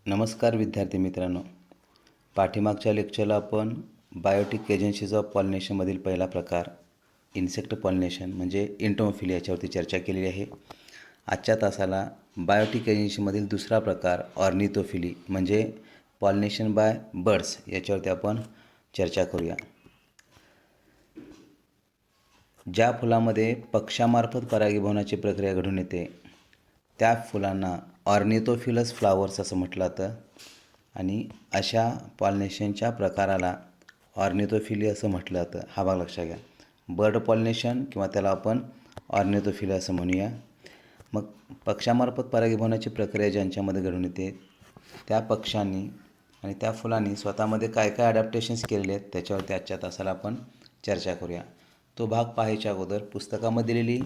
नमस्कार विद्यार्थी मित्रांनो. पाठीमागच्या लेक्चरला आपण बायोटिक एजन्सीज ऑफ पॉलिनेशनमधील पहिला प्रकार इन्सेक्ट पॉलिनेशन म्हणजे एंटोमोफिली याच्यावरती चर्चा केलेली आहे. आजच्या तासाला बायोटिक एजन्सीमधील दुसरा प्रकार ऑर्निथोफिली म्हणजे पॉलिनेशन बाय बर्ड्स याच्यावरती आपण चर्चा करूया. ज्या फुलामध्ये पक्ष्यामार्फत परागीभवनाची प्रक्रिया घडून येते त्या फुलांना ऑर्निथोफिलस फ्लावर्स असं म्हटलं जातं आणि अशा पॉलिनेशनच्या प्रकाराला ऑर्निथोफिली असं म्हटलं जातं. हा भाग लक्षात घ्या. बर्ड पॉलिनेशन किंवा त्याला आपण ऑर्निथोफिली असं म्हणूया. मग पक्ष्यामार्फत परागीभवनाची प्रक्रिया ज्यांच्यामध्ये घडून येते त्या पक्ष्यांनी आणि त्या फुलांनी स्वतःमध्ये काय काय अडॅप्टेशन्स केलेले आहेत त्याच्यावरती आजच्या तासाला आपण चर्चा करूया. तो भाग पाहायच्या अगोदर पुस्तकामध्ये दिलेली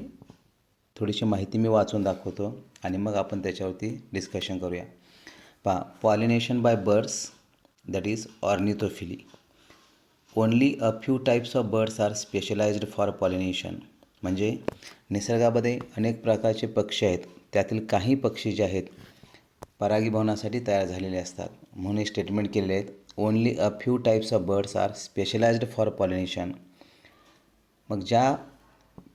थोडीशी माहिती मी वाचून दाखवतो आणि मग आपण त्याच्यावरती डिस्कशन करूया. Pollination by birds that is ornithophily. Only a few types of birds are specialized for pollination. म्हणजे निसर्गामध्ये अनेक प्रकारचे पक्षी आहेत, त्यातील काही पक्षी जे आहेत परागीभवनासाठी तयार झालेले असतात. म्हणून हे स्टेटमेंट केलेले आहेत, only a few types of birds are specialized for pollination. मग ज्या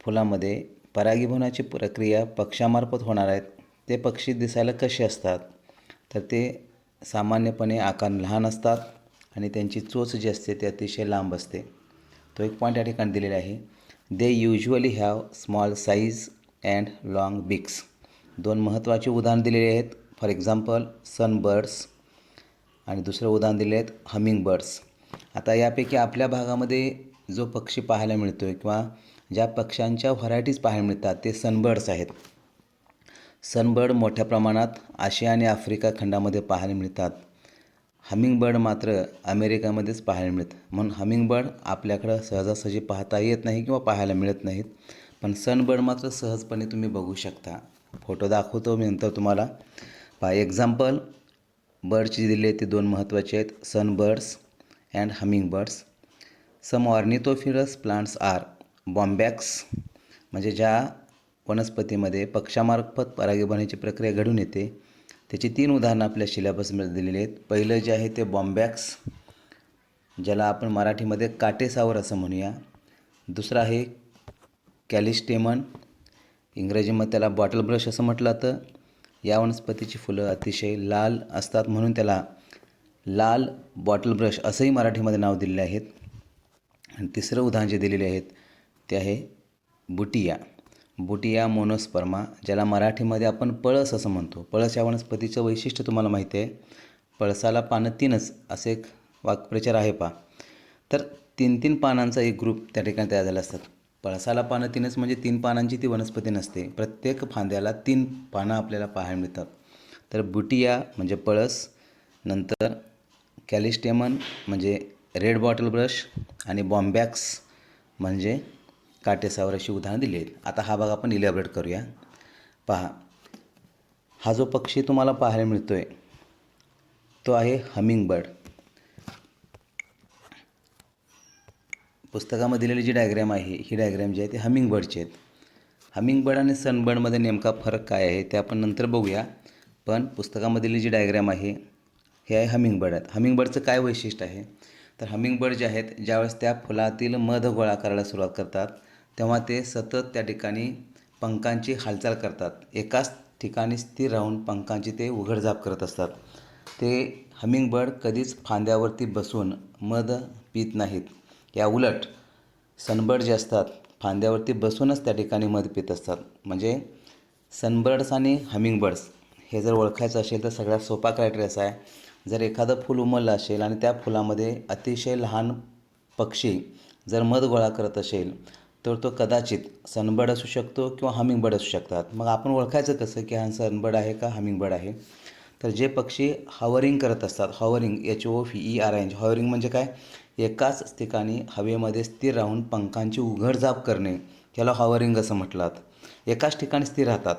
फुलामध्ये परागीभवनाची प्रक्रिया पक्ष्यामार्फत होणार आहेत ते पक्षी दिसायला कसे असतात तर ते सामान्यपणे आकार लहान असतात आणि त्यांची चोच जी असते ते अतिशय लांब असते. तो एक पॉईंट या ठिकाणी दिलेला आहे. They usually have small size and long beaks. दोन महत्त्वाचे उदाहरण दिलेले आहेत. फॉर एक्झाम्पल सनबर्ड्स आणि दुसरं उदाहरण दिले आहेत हमिंग बर्ड्स. आता यापैकी आपल्या भागामध्ये जो पक्षी पाहायला मिळतो आहे किंवा ज्या पक्ष्यांच्या व्हरायटीज पाहायला मिळतात ते सनबर्ड्स आहेत. सनबर्ड मोठ्या प्रमाणात आशिया आणि आफ्रिका खंडामध्ये पाहायला मिळतात. हमिंगबर्ड मात्र अमेरिकेमध्येच पाहायला मिळतात. म्हणून हमिंगबर्ड आपल्याकडं सहजासहजी पाहता येत नाही किंवा पाहायला मिळत नाहीत. पण सनबर्ड मात्र सहजपणे तुम्ही बघू शकता. फोटो दाखवतो मी नंतर तुम्हाला. एक्झाम्पल बर्डची दिले ते दोन महत्त्वाचे आहेत, sunbirds and hummingbirds. Some ornithophilous plants are bombax. म्हणजे ज्या वनस्पतीमध्ये पक्ष्यामार्फत परागीभवनाची प्रक्रिया घडून येते त्याची 3 उदाहरणं आपल्या सिलेबसमध्ये दिलेली आहेत. पहिलं जे आहे ते बॉम्बॅक्स, ज्याला आपण मराठीमध्ये काटेसावर असं म्हणूया. दुसरं आहे कॅलिस्टेमन, इंग्रजीमध्ये त्याला बॉटल ब्रश असं म्हटलं जातं. या वनस्पतीची फुलं अतिशय लाल असतात म्हणून त्याला लाल बॉटल ब्रश असंही मराठीमध्ये नाव दिलेले आहेत. आणि तिसरं उदाहरण जे दिलेले आहेत ते आहे बुटिया मोनोस्पर्मा, ज्याला मराठीमध्ये आपण पळस असं म्हणतो. पळस या वनस्पतीचं वैशिष्ट्य तुम्हाला माहिती आहे. पळसाला पानं 3च असे एक वाक्प्रचार आहे तर 3 पानांचा एक ग्रुप त्या ठिकाणी तयार झाला असतात. पळसाला पानं 3च म्हणजे 3 पानांची ती वनस्पती नसते. प्रत्येक फांद्याला 3 पानं आपल्याला पाहायला मिळतात. तर बुटिया म्हणजे पळस, नंतर कॅलिस्टेमन म्हणजे रेड बॉटल ब्रश आणि बॉम्बॅक्स म्हणजे काटेसावर अशी उदाहरणं दिली आहेत. आता हा भाग आपण इलॅबोरेट करूया. हा जो पक्षी तुम्हाला पाहायला मिळतो आहे तो आहे हमिंगबर्ड. पुस्तकामध्ये दिलेली जी डायग्रॅम आहे ही डायग्रॅम जी आहे ती हमिंगबर्डची आहेत. हमिंगबर्ड आणि सनबर्डमध्ये नेमका फरक काय आहे ते आपण नंतर बघूया. पण पुस्तकामध्ये दिलेली जी डायग्रॅम आहे हे आहे हमिंगबर्ड आहेत. हमिंगबर्डचं काय वैशिष्ट्य आहे तर हमिंगबर्ड जे आहेत ज्यावेळेस त्या फुलातील मध गोळा करायला सुरुवात करतात तेव्हा ते सतत त्या ठिकाणी पंखांची हालचाल करतात. एकाच ठिकाणी स्थिर राहून पंखांची ते उघडझाप करत असतात. ते हमिंगबर्ड कधीच फांद्यावरती बसून मध पित नाहीत. या उलट सनबर्ड जे असतात फांद्यावरती बसूनच त्या ठिकाणी मध पित असतात. म्हणजे सनबर्ड्स आणि हमिंगबर्ड्स हे जर ओळखायचं असेल तर सगळ्यात सोपा क्रायटेरिया असा आहे, जर एखादं फूल उमललं असेल आणि त्या फुलामध्ये अतिशय लहान पक्षी जर मध गोळा करत असेल तर तो कदाचित सनबर्ड असू शकतो किंवा हमिंगबर्ड असू शकतात. मग आपण ओळखायचं कसं की हा सनबर्ड आहे का हमिंगबर्ड आहे तर जे पक्षी हॉवरिंग करत असतात, हॉवरिंग HOVERING, हॉवरिंग म्हणजे काय, एकाच ठिकाणी हवेमध्ये स्थिर राहून पंखांची उघडझाप करणे याला हॉवरिंग असं म्हटलं जातं. एकाच ठिकाणी स्थिर राहतात,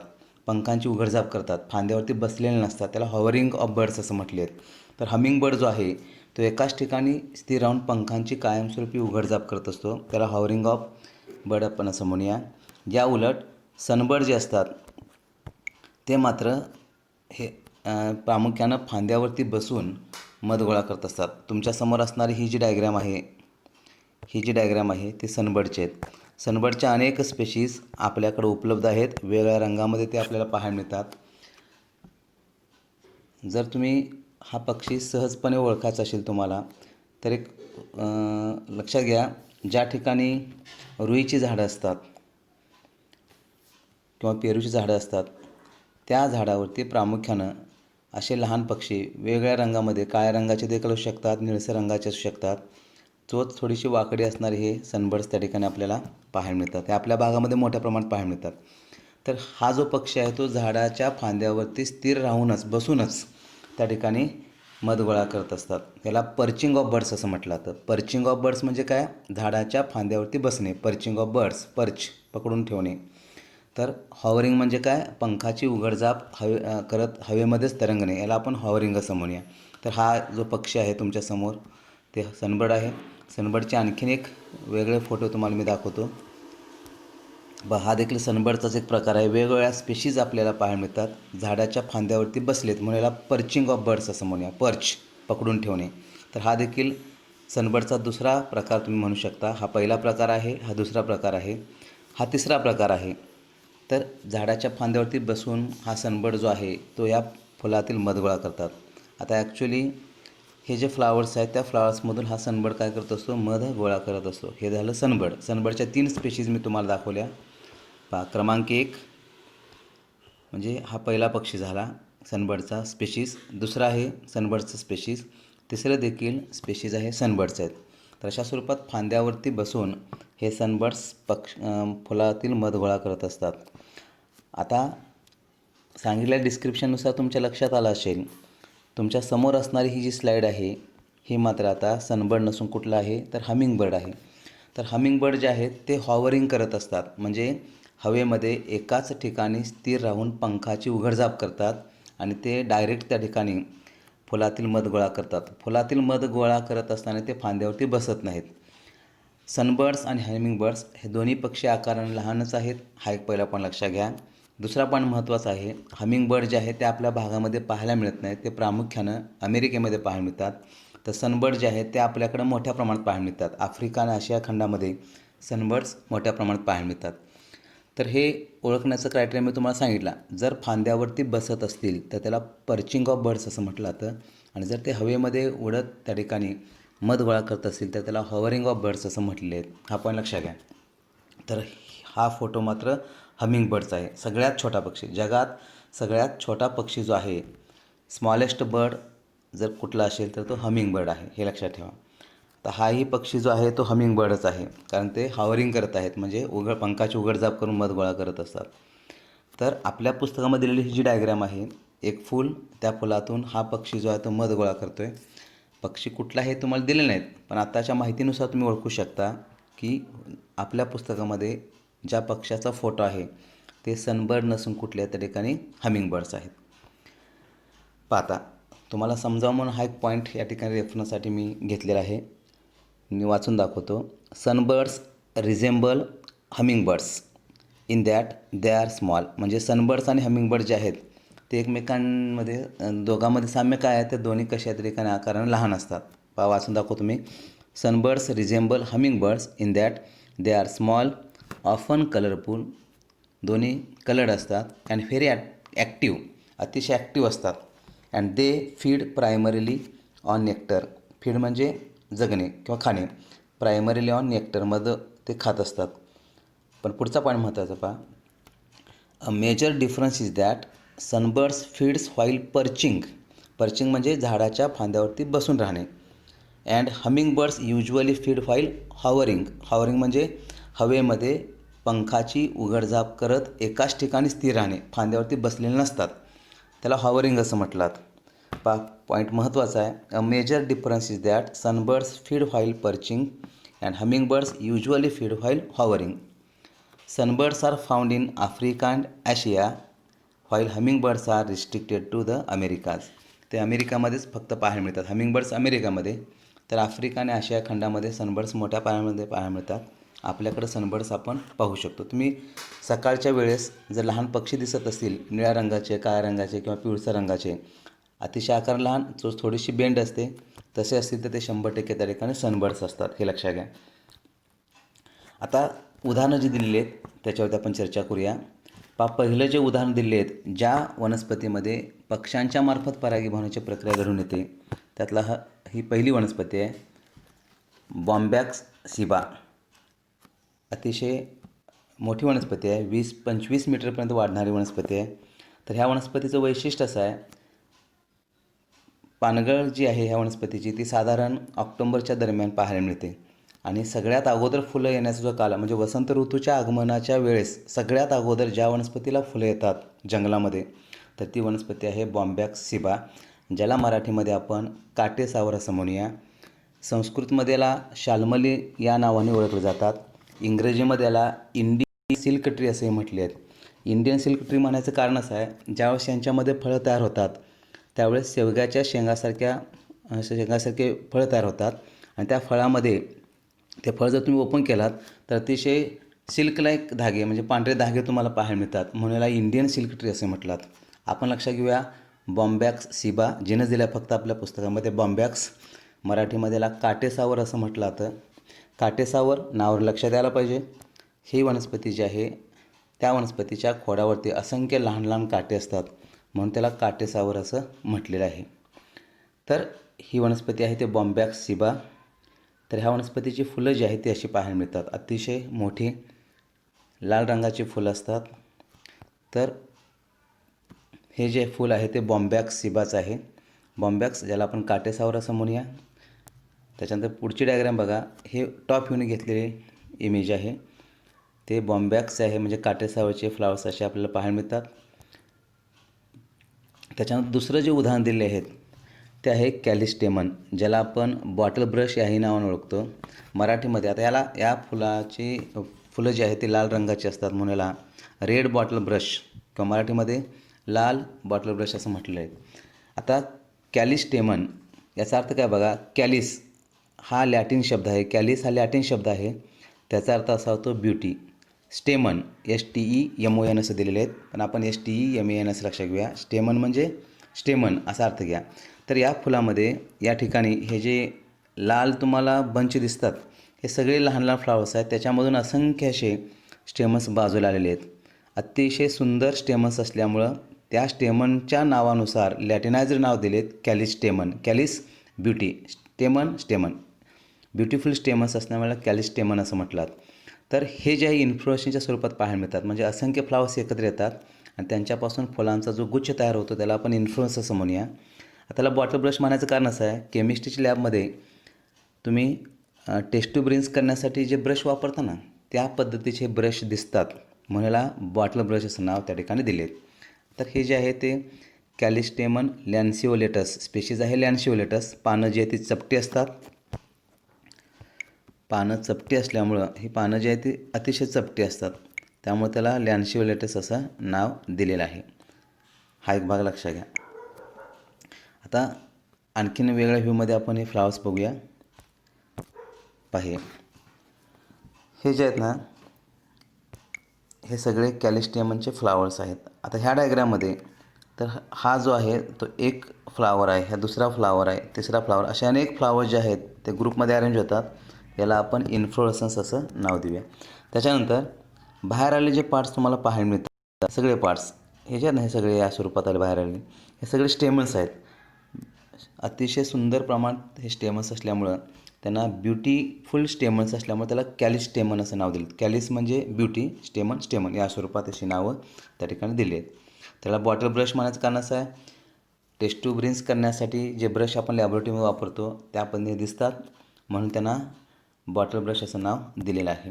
पंखांची उघडझाप करतात, फांद्यावरती बसलेले नसतात, त्याला हॉवरिंग ऑफ बर्ड्स असं म्हटले आहेत. तर हमिंगबर्ड जो आहे तो एकाच ठिकाणी स्थिर राहून पंखांची कायमस्वरूपी उघडझाप करत असतो, त्याला हॉवरिंग ऑफ बर्ड आपण असं म्हणूया. या उलट सनबर्ड जे असतात ते मात्र हे प्रामुख्यानं फांद्यावरती बसून मध गोळा करत असतात. तुमच्यासमोर असणारी ही जी डायग्राम आहे ती सनबर्डची आहेत. सनबर्डच्या अनेक स्पेशीज आपल्याकडे उपलब्ध आहेत. वेगवेगळ्या रंगामध्ये ते आपल्याला पाहायला मिळतात. जर तुम्ही हा पक्षी सहजपणे ओळखायचा असेल तुम्हाला तर एक लक्षात घ्या, ज्या ठिकाणी रुईची झाडं असतात किंवा पेरूची झाडं असतात त्या झाडावरती प्रामुख्यानं असे लहान पक्षी वेगवेगळ्या रंगामध्ये, काळ्या रंगाचे देखील असू शकतात, निळसर रंगाचे असू शकतात, चोच थोडीशी वाकडी असणारे हे सनबर्ड्स त्या ठिकाणी आपल्याला पाहायला मिळतात. हे आपल्या भागामध्ये मोठ्या प्रमाणात पाहायला मिळतात. तर हा जो पक्षी आहे तो झाडाच्या फांद्यावरती स्थिर राहूनच, बसूनच त्या ठिकाणी मध गोळा करत असतात. याला पर्चिंग ऑफ बर्ड्स असं म्हटलं जातं. पर्चिंग ऑफ बर्ड्स म्हणजे काय? झाडाच्या फांद्यावरती बसणे. पर्चिंग ऑफ बर्ड्स, पर्च पकडून ठेवणे. तर हॉवरिंग म्हणजे काय? पंखाची उघडझाप करत हवेमध्येच तरंगणे, याला आपण हॉवरिंग असं म्हणूया. तर हा जो पक्षी आहे तुमच्यासमोर ते सनबर्ड आहे. सनबर्डचे आणखीन एक वेगळे फोटो तुम्हाला मी दाखवतो. हा देखील सनबर्डचाच एक प्रकार आहे. वेगवेगळ्या स्पेशीज आपल्याला पाहायला मिळतात. झाडाच्या फांद्यावरती बसलेत म्हणून याला पर्चिंग ऑफ बर्ड्स असं म्हणूया. पर्च पकडून ठेवणे. तर हा देखील सनबर्डचा दुसरा प्रकार तुम्ही म्हणू शकता. हा पहिला प्रकार आहे, हा दुसरा प्रकार आहे, हा तिसरा प्रकार आहे. तर झाडाच्या फांद्यावरती बसून हा सनबर्ड जो आहे तो या फुलातील मध गोळा करतात. आता ॲक्च्युली हे जे फ्लावर्स आहेत त्या फ्लावर्समधून हा सनबर्ड काय करत असतो? मध गोळा करत असतो. हे झालं सनबर्ड. सनबर्डच्या 3 स्पेशीज मी तुम्हाला दाखवल्या. पहा, क्रमांक 1 म्हणजे हा पहिला पक्षी झाला सनबर्डचा स्पेशीज. दुसरा आहे सनबर्डचा स्पेशीज. तिसरं देखील स्पेशीज आहे सनबर्डचं आहेत. तर अशा स्वरूपात फांद्यावरती बसून हे सनबर्ड्स फुलातील मध गोळा करत असतात. आता सांगितलेल्या डिस्क्रिप्शननुसार तुमच्या लक्षात आलं असेल, तुमच्या समोर असणारी ही जी स्लाईड आहे ही मात्र आता सनबर्ड नसून कुठलं आहे तर हमिंगबर्ड आहे. तर हमिंगबर्ड जे आहेत ते हॉवरिंग करत असतात, म्हणजे हवेमध्ये एकाच ठिकाणी स्थिर राहून पंखाची उघडझाप करतात आणि ते डायरेक्ट त्या ठिकाणी फुलातील मध गोळा करतात. फुलातील मध गोळा करत असताना ते फांद्यावरती बसत नाहीत. सनबर्ड्स आणि हमिंगबर्ड्स हे दोन्ही पक्षी आकाराने लहानच आहेत. हा एक पहिला पण लक्षात घ्या. दुसरा पण महत्त्वाचा आहे, हमिंगबर्ड जे आहे ते आपल्या भागामध्ये पाहायला मिळत नाहीत. ते प्रामुख्यानं अमेरिकेमध्ये पाहायला मिळतात. तर सनबर्ड जे आहेत ते आपल्याकडं मोठ्या प्रमाणात पाहायला मिळतात. आफ्रिका आणि आशिया खंडामध्ये सनबर्ड्स मोठ्या प्रमाणात पाहायला मिळतात. तर हे ओळखण्याचं क्रायटेरिया मी तुम्हाला सांगितला. जर फांद्यावरती बसत असतील तर त्याला पर्चिंग ऑफ बर्ड्स असं म्हटलं जातं, आणि जर ते हवेमध्ये उडत त्या ठिकाणी मध गोळा करत असतील तर त्याला हॉवरिंग ऑफ बर्ड्स असं म्हटलेले आहेत. हा पण लक्षात घ्या. तर हा फोटो मात्र हमिंगबर्डचा आहे. सगळ्यात छोटा पक्षी, जगात सगळ्यात छोटा पक्षी जो आहे, स्मॉलेस्ट बर्ड जर कुठला असेल तर तो हमिंगबर्ड आहे, हे लक्षात ठेवा. तर हाही पक्षी जो आहे तो हमिंगबर्डच आहे, कारण ते हॉवरिंग करत आहेत, म्हणजे पंखाची उघडझाप करून मध गोळा करत असतात. तर आपल्या पुस्तकामध्ये दिलेली ही जी डायग्राम आहे, एक फूल, त्या फुलातून हा पक्षी जो आहे तो मध गोळा करतो आहे. पक्षी कुठला हे तुम्हाला दिले नाहीत, पण आत्ताच्या माहितीनुसार तुम्ही ओळखू शकता की आपल्या पुस्तकामध्ये ज्या पक्ष्याचा फोटो आहे ते सनबर्ड नसून कुठल्या त्या ठिकाणी हमिंगबर्ड्स आहेत. पाहता तुम्हाला समजावं म्हणून हा एक पॉईंट या ठिकाणी रेफरन्ससाठी मी घेतलेला आहे. मी वाचून दाखवतो. Sunbirds resemble hummingbirds in that they are small. म्हणजे सनबर्ड्स आणि हमिंगबर्ड जे आहेत ते एकमेकांमध्ये दोघांमध्ये साम्य काय आहे, ते दोन्ही कशा ठिकाणी आकाराने लहान असतात. वाचून दाखवतो मी. Sunbirds resemble hummingbirds in that they are small, often colourful, दोन्ही कलर्ड असतात, अँड व्हेरी ॲक्टिव्ह, अतिशय ॲक्टिव्ह असतात, and they feed primarily on nectar. Feed म्हणजे जगणे किंवा खाणे. प्रायमरीली ऑन नेक्टरमध्ये ते खात असतात. पण पुढचा पॉईंट महत्त्वाचा पहा. A major difference is that sunbirds feeds while perching. Perching म्हणजे झाडाच्या फांद्यावरती बसून राहणे. And hummingbirds usually feed while hovering. Hovering म्हणजे हवेमध्ये पंखाची उघडझाप करत एकाच ठिकाणी स्थिर राहणे, फांद्यावरती बसलेले नसतात, त्याला हॉवरिंग असं म्हटलं. पॉईंट महत्त्वाचा आहे. A major difference is that sunbirds feed while perching and hummingbirds usually feed while hovering. Sunbirds are found in Africa and Asia while hummingbirds are restricted to the Americas. ते अमेरिकामध्येच फक्त पाहायला मिळतात. Hummingbirds अमेरिकामध्ये, तर Africa आणि आशिया खंडामध्ये sunbirds मोठ्या प्रमाणामध्ये पाहायला मिळतात. आपल्याकडं सनबर्ड्स आपण पाहू शकतो. तुम्ही सकाळच्या वेळेस जर लहान पक्षी दिसत असतील निळ्या रंगाचे, काळ्या रंगाचे किंवा पिवळसर रंगाचे, अतिशय आकार लहान, चोच थोडीशी बेंड असते, तसे असतील तर ते 100% त्या ठिकाणी सनबर्ड्स असतात, हे लक्षात घ्या. आता उदाहरणं जी दिलेली आहेत त्याच्यावरती आपण चर्चा करूया. पहिलं जे उदाहरण दिले आहेत, ज्या वनस्पतीमध्ये पक्ष्यांच्या मार्फत परागीभवनाची प्रक्रिया घडून येते, त्यातला ही पहिली वनस्पती आहे बॉम्बॅक्स सिबा. अतिशय मोठी वनस्पती आहे, 20-25 मीटरपर्यंत वाढणारी वनस्पती आहे. तर ह्या वनस्पतीचं वैशिष्ट्य असं आहे, पानगळ जी आहे ह्या वनस्पतीची ती साधारण ऑक्टोबरच्या दरम्यान पाहायला मिळते आणि सगळ्यात अगोदर फुलं येण्याचा जो काल म्हणजे वसंत ऋतूच्या आगमनाच्या वेळेस सगळ्यात अगोदर ज्या वनस्पतीला फुलं येतात जंगलामध्ये, तर ती वनस्पती आहे बॉम्बॅक्स सिबा, ज्याला मराठीमध्ये आपण काटेसावर असं म्हणूया. संस्कृतमध्ये याला शाल्मली या नावाने ओळखले जातात. इंग्रजीमध्ये याला इंडियन सिल्क ट्री असे म्हटले आहेत. इंडियन सिल्क ट्री म्हणायचं कारण असं आहे, ज्यावेळेस यांच्यामध्ये फळं तयार होतात त्यावेळेस शेवग्याच्या शेंगासारखे फळं तयार होतात आणि त्या फळामध्ये ते फळ जर तुम्ही ओपन केलात तर अतिशय सिल्क लाईक धागे म्हणजे पांढरे धागे तुम्हाला पाहायला मिळतात, म्हणून याला इंडियन सिल्क ट्री असे म्हटलात. आपण लक्षात घेऊया बॉम्बॅक्स सिबा, जिनस दिल्या फक्त आपल्या पुस्तकामध्ये बॉम्बॅक्स, मराठीमध्ये याला काटेसावर असं म्हटलं जातं. काटेसावर नावावर लक्षात यायला पाहिजे. ही वनस्पती जी आहे त्या वनस्पतीच्या खोडावरती असंख्य लहान लहान काटे असतात, म्हणून त्याला काटेसावर असं म्हटलेलं आहे. तर ही वनस्पती आहे ते बॉम्बॅक्स सिबा. तर ह्या वनस्पतीची फुलं जी आहेत ती अशी पाहायला मिळतात, अतिशय मोठी लाल रंगाची फुलं असतात. तर हे जे फूल आहे ते बॉम्बॅक्स सिबाचं आहे. बॉम्बॅक्स ज्याला आपण काटेसावर असं म्हणूया. त्याच्यानंतर पुढची डायग्राम बघा, हे टॉप व्ह्यूने घेतलेले इमेज आहे. ते बॉम्बॅक्स आहे म्हणजे काटेसावरचे फ्लावर्स असे आपल्याला पाहायला मिळतात. त्याच्यानंतर दुसरं जे उदाहरण दिले आहेत ते आहे कॅलिस्टेमन, ज्याला आपण बॉटल ब्रश याही नावाने ओळखतो मराठीमध्ये. आता या फुलाची फुलं जी आहेत ती लाल रंगाची असतात, म्हणून याला रेड बॉटल ब्रश किंवा मराठीमध्ये लाल बॉटल ब्रश असं म्हटलं आहे. आता कॅलिस्टेमन याचा अर्थ काय बघा, कॅलिस हा लॅटिन शब्द आहे, कॅलिस हा लॅटिन शब्द आहे, त्याचा अर्थ असा होतो ब्युटी. स्टेमन STEMON असं दिलेले आहेत, पण आपण STEMAN असं लक्षात घेऊया. स्टेमन म्हणजे स्टेमन असा अर्थ घ्या. तर या फुलामध्ये या ठिकाणी हे जे लाल तुम्हाला बंच दिसतात हे सगळे लहान लहान फ्लावर्स आहेत, त्याच्यामधून असंख्य असे स्टेमन्स बाजूला आलेले आहेत. अतिशय सुंदर स्टेमन्स असल्यामुळं त्या स्टेमनच्या नावानुसार लॅटिनायझर नाव दिलेत कॅलिस्टेमन. कॅलिस ब्युटी, स्टेमन ब्युटिफुल स्टेमन्स असल्यामुळे कॅलिस्टेमन असं म्हटलं. तर हे जे आहे इन्फ्लोरेशनच्या स्वरूपात पाहायला मिळतात, म्हणजे असंख्य फ्लावर्स एकत्र येतात आणि त्यांच्यापासून फुलांचा जो गुच्छ तयार होतो त्याला आपण इन्फ्लोरेन्स असं म्हणूया. त्याला बॉटल ब्रश म्हणायचं कारण असं आहे, केमिस्ट्रीच्या लॅबमध्ये तुम्ही टेस्ट ट्यूब रिन्स करण्यासाठी जे ब्रश वापरता ना त्या पद्धतीचे ब्रश दिसतात, म्हणून याला बॉटल ब्रश असं नाव त्या ठिकाणी दिले. तर हे जे आहे ते कॅलिस्टेमन लॅन्सिओलेटस स्पेशीज आहे. लॅन्सिओलेटस पानं जी आहे ती चपटी असतात. पानं चपटी असल्यामुळं ही पानं जी आहेत ती अतिशय चपटी असतात, त्यामुळे त्याला लॅन्सिओलेटस असं नाव दिलेलं आहे. हा एक भाग लक्षात घ्या. आता आणखीन वेगळ्या व्ह्यूमध्ये आपण हे फ्लावर्स बघूया. हे जे आहेत ना हे सगळे कॅलिस्टेमनचे फ्लावर्स आहेत. आता ह्या डायग्राममध्ये तर हा जो आहे तो एक फ्लावर आहे, हा दुसरा फ्लावर आहे, तिसरा फ्लावर, असे अनेक फ्लावर्स जे आहेत ते ग्रुपमध्ये अरेंज होतात. याला आपण इन्फ्लोरेसन्स असं नाव देऊया. त्याच्यानंतर बाहेर आलेले जे पार्ट्स तुम्हाला पाहायला मिळतात सगळे पार्ट्स हे जे आहेत ना हे सगळे या स्वरूपात आले बाहेर आले, हे सगळे स्टेमन्स आहेत. अतिशय सुंदर प्रमाणात हे स्टेमन्स असल्यामुळं त्यांना ब्युटीफुल स्टेमन्स असल्यामुळे त्याला कॅलिस्टेमन असं नाव दिलं. कॅलिस म्हणजे ब्युटी, स्टेमन या स्वरूपात अशी नावं त्या ठिकाणी दिली आहेत. त्याला बॉटल ब्रश म्हणायचं कारण असं आहे, टेस्ट ट्यूब रिन्स करण्यासाठी जे ब्रश आपण लॅबोरेटरीमध्ये वापरतो त्या पद्धतीने दिसतात, म्हणून त्यांना बॉटल ब्रश असं नाव दिलेलं आहे.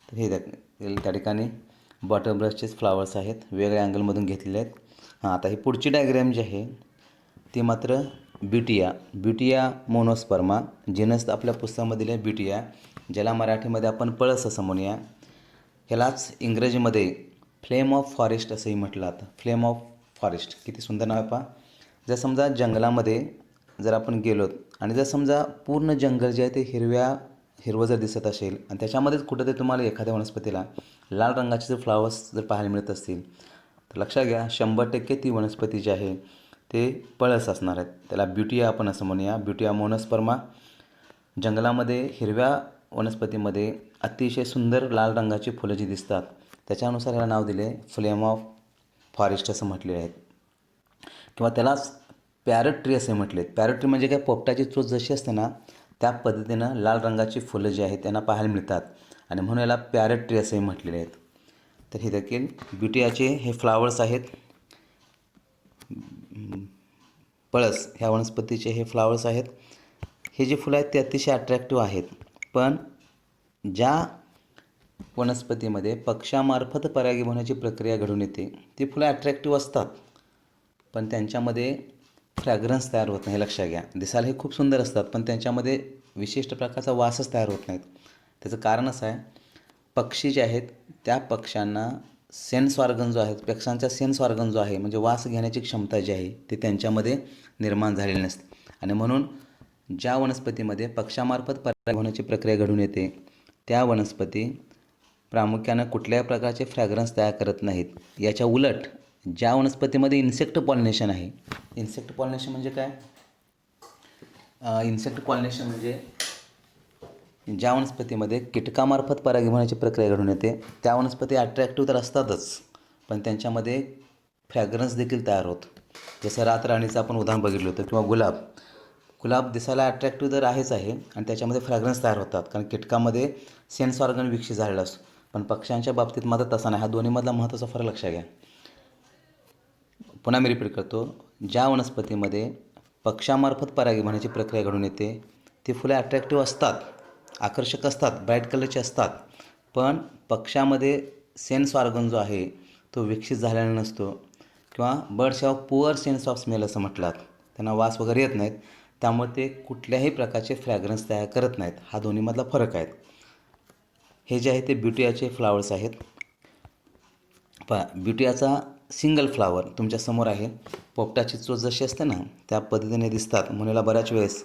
तर हे त्या ठिकाणी बॉटल ब्रशचेच फ्लावर्स आहेत, वेगळ्या अँगलमधून घेतलेले आहेत. आता ही पुढची डायग्रॅम जी आहे ती मात्र ब्युटिया मोनोस्पर्मा, जिनस आपल्या पुस्तकामध्ये दिले ब्युटिया, ज्याला मराठीमध्ये आपण पळस असं म्हणूया. ह्यालाच इंग्रजीमध्ये फ्लेम ऑफ फॉरेस्ट असंही म्हटलं जातं. फ्लेम ऑफ फॉरेस्ट किती सुंदर नाव आहे पहा. जर समजा जंगलामध्ये जर आपण गेलो आणि जर समजा पूर्ण जंगल जे आहे ते हिरवं जर दिसत असेल आणि त्याच्यामध्येच कुठेतरी तुम्हाला एखाद्या वनस्पतीला लाल रंगाचे जर फ्लावर्स जर पाहायला मिळत असतील तर लक्षात घ्या 100% ती वनस्पती जी आहे ते पळस असणार आहेत. त्याला ब्युटिया आपण असं म्हणूया. ब्युटिया मोनोस्पर्मा. जंगलामध्ये हिरव्या वनस्पतीमध्ये अतिशय सुंदर लाल रंगाची फुलं जी दिसतात त्याच्यानुसार याला नाव दिले फ्लेम ऑफ फॉरेस्ट असं म्हटलेले आहेत. किंवा त्यालाच पॅरट ट्री असे म्हटले आहेत. पॅरट ट्री म्हणजे काय, पोपटाची चोच जशी असते ना त्या पद्धतीनं लाल रंगाची फुलं जी आहेत त्यांना पाहायला मिळतात आणि म्हणून याला पॅरट ट्री असेही म्हटलेले आहेत. तर हे देखील ब्युटियाचे हे फ्लावर्स आहेत. पळस ह्या वनस्पतीचे हे फ्लावर्स आहेत. हे जे फुलं आहेत ते अतिशय अट्रॅक्टिव्ह आहेत. पण ज्या वनस्पतीमध्ये पक्ष्यामार्फत परागीभवनाची प्रक्रिया घडून येते ती फुलं अट्रॅक्टिव्ह असतात पण त्यांच्यामध्ये फ्रॅग्रन्स तयार होत नाही. लक्षात घ्या, दिसायला हे खूप सुंदर असतात पण त्यांच्यामध्ये विशिष्ट प्रकारचा वासच तयार होत नाहीत. त्याचं कारण असं आहे, पक्षी जे आहेत त्या पक्ष्यांना सेन्स ऑर्गन जो आहे, पक्ष्यांचा सेन्स ऑर्गन जो आहे म्हणजे वास घेण्याची क्षमता जी आहे ती त्यांच्यामध्ये निर्माण झालेली नसते आणि म्हणून ज्या वनस्पतीमध्ये पक्ष्यामार्फत परागीभवनाची प्रक्रिया घडून येते त्या वनस्पती प्रामुख्यानं कुठल्याही प्रकारचे फ्रॅग्रन्स तयार करत नाहीत. याच्या उलट ज्या वनस्पतीमध्ये इन्सेक्ट पॉलिनेशन आहे, इन्सेक्ट पॉलिनेशन म्हणजे काय, इन्सेक्ट पॉलिनेशन म्हणजे ज्या वनस्पतीमध्ये कीटकामार्फत परागीभवनाची प्रक्रिया घडून येते त्या वनस्पती अट्रॅक्टिव्ह तर असतातच पण त्यांच्यामध्ये फ्रॅग्रन्स देखील तयार होतं. जसं रातराणीचं आपण उदाहरण बघितलं होतं किंवा गुलाब. गुलाब दिसायला अट्रॅक्टिव्ह तर आहेच आहे आणि त्याच्यामध्ये फ्रॅग्रन्स तयार होतात कारण कीटकामध्ये सेन्स ऑर्गन विकसित झालेला असतो. पण पक्ष्यांच्या बाबतीत मात्र तसा नाही. हा दोन्हीमधला महत्त्वाचा फरक लक्षात घ्या. पुन्हा मी रिपीट करतो, ज्या वनस्पतीमध्ये पक्ष्यामार्फत परागीभवनाची प्रक्रिया घडून येते ती फुले अट्रॅक्टिव्ह असतात, आकर्षक असतात, ब्राईट कलरचे असतात पण पक्ष्यामध्ये सेन्स ऑर्गन जो आहे तो विकसित झालेला नसतो किंवा birds have poor sense of smell असं म्हटलं. त्यांना वास वगैरे येत नाहीत त्यामुळे ते कुठल्याही प्रकारचे फ्रॅग्रन्स तयार करत नाहीत. हा दोन्हीमधला फरक आहे. हे जे आहे ते ब्युटियाचे फ्लावर्स आहेत. पहा, ब्युटियाचा सिंगल फ्लावर तुमच्यासमोर आहे. पोपटाची चोच जशी असते ना त्या पद्धतीने दिसतात म्हणून याला बऱ्याच वेळेस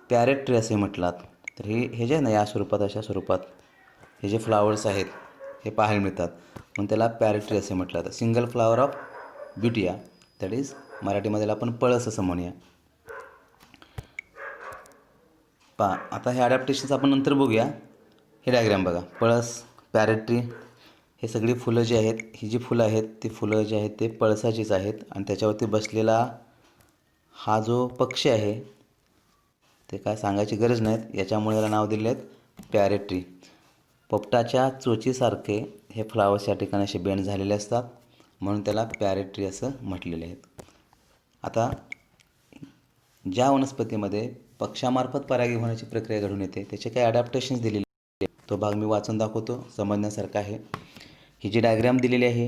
पॅरेट ट्री असे म्हटलात. तर हे जे आहे ना या स्वरूपात अशा स्वरूपात हे जे फ्लावर्स आहेत हे पाहायला मिळतात म्हणून त्याला पॅरेट ट्री असे म्हटलं. Single flower of butea, that is मराठीमध्ये आपण पळस असं म्हणूया. पहा, आता हे ॲडॅप्टेशन्स आपण नंतर बघूया. हे डायग्राम बघा, पळस, पॅरेट ट्री, हे सगळी फुलं जी आहेत, ही जी फुलं आहेत ती फुलं जी आहेत ते पळसाचीच आहेत आणि त्याच्यावरती बसलेला हा जो पक्षी आहे ते काय सांगायची गरज नाहीत, याच्यामुळे याला नाव दिले आहेत पॅरेट ट्री. पोपटाच्या चोचीसारखे हे फ्लावर्स या ठिकाणी असे बेंड झालेले असतात म्हणून त्याला पॅरेट ट्री असं म्हटलेले आहेत. आता ज्या वनस्पतीमध्ये पक्ष्यामार्फत परागीभवनाची प्रक्रिया घडून येते त्याचे काही ॲडॅप्टेशन्स दिलेले आहेत. तो भाग मी वाचून दाखवतो, समजण्यासारखा आहे. ही जी डायग्राम दिलेली आहे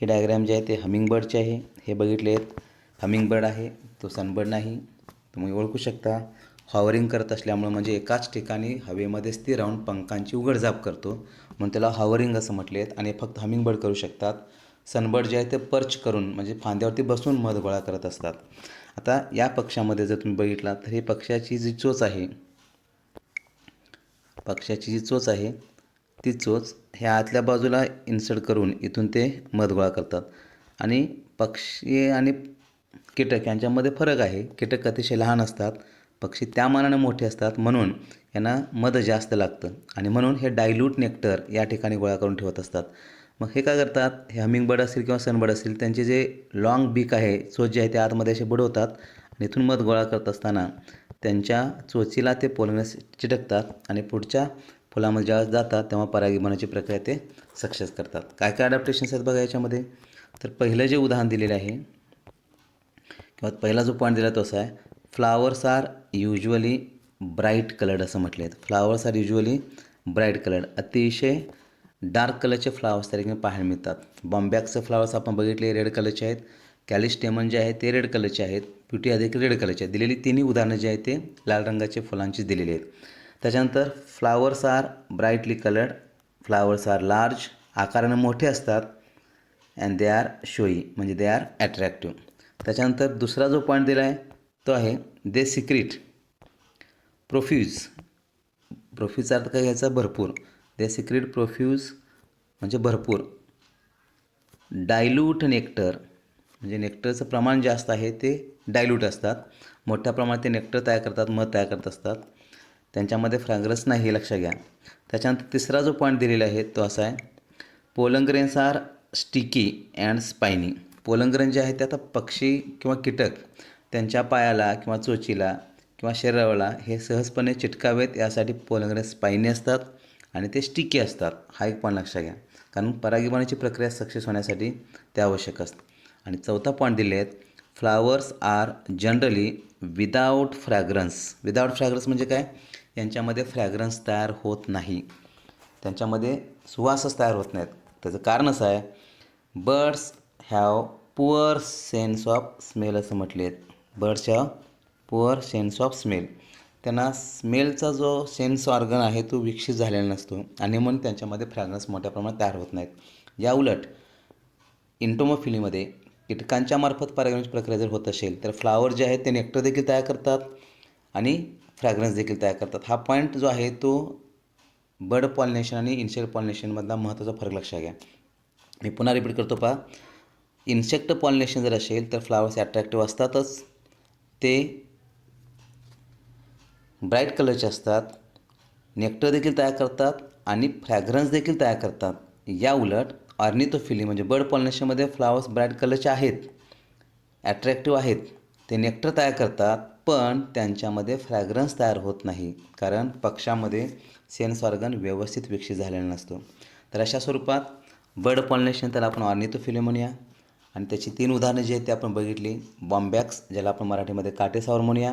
ही डायग्राम जे आहे ते हमिंगबर्डचे आहे. हे बघितले आहेत, हमिंगबर्ड आहे तो सनबर्ड नाही. तुम्ही ओळखू शकता, हॉवरिंग करत असल्यामुळे म्हणजे एकाच ठिकाणी हवेमध्ये स्थिर राहून पंखांची उघडझाप करतो म्हणून त्याला हॉवरिंग असं म्हटले आहेत आणि फक्त हमिंगबर्ड करू शकतात. सनबर्ड जे आहे ते पर्च करून म्हणजे फांद्यावरती बसून मध गोळा करत असतात. आता या पक्ष्यामध्ये जर तुम्ही बघितला तर हे पक्ष्याची जी चोच आहे, पक्ष्याची जी चोच आहे ती चोच ह्या आतल्या बाजूला इन्सर्ट करून इथून ते मध गोळा करतात. आणि पक्षी आणि कीटक यांच्यामध्ये फरक आहे. कीटक अतिशय लहान असतात, पक्षी त्या मानाने मोठे असतात म्हणून यांना मध जास्त लागतं आणि म्हणून हे डायल्यूट नेक्टर या ठिकाणी गोळा करून ठेवत असतात. मग हे काय करतात, हे हमिंगबर्ड असतील किंवा सनबर्ड असतील त्यांचे जे लाँग बीक आहे, चोच जे आहे ते आतमध्ये असे बुडवतात आणि इथून मध गोळा करत असताना त्यांच्या चोचीला ते पोलिनस चिटकतात आणि पुढच्या फुलामध्ये जेव्हा जातात तेव्हा परागीभवनाची प्रक्रिया ते सक्सेस करतात. काय काय अडॅप्टेशन्स आहेत बघा याच्यामध्ये. तर पहिलं जे उदाहरण दिलेलं आहे किंवा पहिला जो पॉईंट दिला तो असा आहे, flowers are usually bright coloured असं म्हटले आहेत. Flowers are usually bright coloured, अतिशय डार्क कलरचे फ्लावर्स त्या ठिकाणी पाहायला मिळतात. बॉम्बॅक्सचे फ्लावर्स आपण बघितले रेड कलरचे आहेत. कॅलिस्टेमन जे आहे ते रेड कलरचे आहेत. ब्युटिया देखील रेड कलरचे आहेत. दिलेली तिन्ही उदाहरणं जे आहेत ते लाल रंगाचे फुलांची दिलेली आहेत. त्याच्यानंतर flowers are brightly coloured, flowers are large, आकाराने मोठे असतात अँड दे आर शोई म्हणजे दे आर ॲट्रॅक्टिव्ह. त्याच्यानंतर दुसरा जो पॉईंट दिला आहे तो आहे दे सिक्रीट प्रोफ्यूज प्रोफ्यूजचा अर्थ काय घ्यायचा? भरपूर. दे सिक्रेट प्रोफ्यूज म्हणजे भरपूर. डायल्यूट नेक्टर म्हणजे नेक्टरचं प्रमाण जास्त आहे ते डायल्यूट असतात. मोठ्या प्रमाणात ते नेक्टर तयार करतात, मध तयार करत असतात. त्यांच्यामध्ये फ्रॅग्रन्स नाही हे लक्षात घ्या. त्याच्यानंतर तिसरा जो पॉईंट दिलेला आहे तो असा आहे, pollen are sticky and spiny. Pollen जे आहे ते आता पक्षी किंवा कीटक त्यांच्या पायाला किंवा चोचीला किंवा शरीराला हे सहजपणे चिटकावेत यासाठी पोलन स्पायनी असतात आणि ते स्टिकी असतात. हा एक पॉईंट लक्षात घ्या, कारण परागीभवनाची प्रक्रिया सक्सेस होण्यासाठी ते आवश्यक असतं. आणि चौथा पॉईंट दिले आहेत, flowers are generally without fragrance. Without fragrance म्हणजे काय? यांच्यामध्ये फ्रॅग्रन्स तयार होत नाही, त्यांच्यामध्ये सुवासच तयार होत नाहीत. त्याचं कारण असं आहे, birds have poor sense of smell असं म्हटले आहेत. Birds have poor sense of smell. त्यांना स्मेलचा जो सेन्स ऑर्गन आहे तो विकसित झालेला नसतो आणि म्हणून त्यांच्यामध्ये फ्रॅग्रन्स मोठ्या प्रमाणात तयार होत नाहीत. या उलट इंटोमोफिलीमध्ये कीटकांच्या मार्फत परागीभवनाची प्रक्रिया जर होत असेल तर फ्लावर जे आहेत ते नेक्टर देखील तयार करतात आणि फ्रॅग्रन्स देखील तयार करतात. हा पॉईंट जो आहे तो बर्ड पॉलिनेशन आणि इन्सेक्ट पॉलिनेशनमधला महत्त्वाचा फरक लक्षात घ्या. मी पुन्हा रिपीट करतो पहा. इन्सेक्ट पॉलिनेशन जर असेल तर फ्लावर्स अट्रॅक्टिव्ह असतातच, ते ब्राईट कलरचे असतात, नेक्टर देखील तयार करतात आणि फ्रॅग्रन्स देखील तयार करतात. या उलट ऑर्निथोफिली म्हणजे बर्ड पॉलिनेशनमध्ये फ्लावर्स ब्राईट कलरचे आहेत, ॲट्रॅक्टिव्ह आहेत, ते नेक्टर तयार करतात पण त्यांच्यामध्ये फ्रॅग्रन्स तयार होत नाही, कारण पक्ष्यामध्ये सेन्स ऑर्गन व्यवस्थित विकसित झालेला नसतो. तर अशा स्वरूपात बर्ड पॉलिनेशन त्याला आपण ऑर्निथोफिली म्हणूया. आणि त्याची 3 उदाहरणं जी आहेत ते आपण बघितली. बॉम्बॅक्स ज्याला आपण मराठीमध्ये काटेसावर म्हणूया,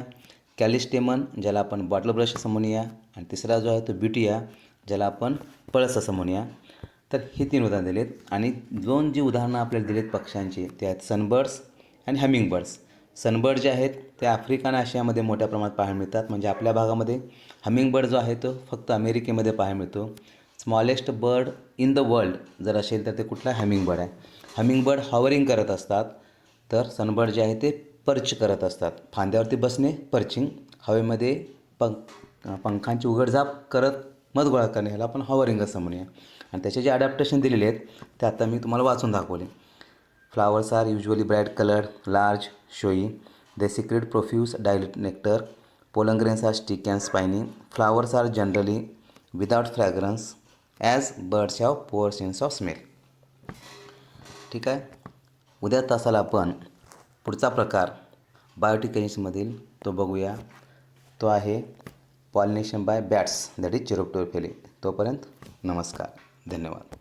कॅलिस्टेमन ज्याला आपण बॉटल ब्रश असं म्हणूया आणि तिसरा जो आहे तो ब्युटिया ज्याला आपण पळस असं म्हणूया. तर ही 3 उदाहरणं दिलीत आणि 2 जी उदाहरणं आपल्याला दिलीत पक्ष्यांची ते आहेत सनबर्ड्स आणि हमिंग बर्ड्स. सनबर्ड जे आहेत ते आफ्रिका आणि आशियामध्ये मोठ्या प्रमाणात पाहायला मिळतात. म्हणजे आपल्या भागामध्ये हमिंग बर्ड जो आहे तो फक्त अमेरिकेमध्ये पाहायला मिळतो. Smallest bird in the world जर असेल तर ते कुठला हमिंग बर्ड आहे. हमिंग बर्ड हॉवरिंग करत असतात, तर सनबर्ड जे आहे ते पर्च करत असतात. फांद्यावरती बसणे पर्चिंग, हवेमध्ये पंखांची उघडझाप करत मध गोळा करणे ह्याला आपण हॉवरिंग असं म्हणूया. आणि त्याचे जे अडॅप्टेशन दिलेले आहेत ते आता मी तुम्हाला वाचून दाखवले. Flowers are usually bright coloured, large, showy. They secrete profuse dilute nectar. Pollen grains are sticky and spiny. Flowers are generally without fragrance as birds have poor sense of smell. ठीक आहे. उद्या तासाला आपण पुढचा प्रकार बायोटिक एजन्सीमधील तो बघूया. तो आहे pollination by bats, that is chiropterophily. तोपर्यंत नमस्कार, धन्यवाद.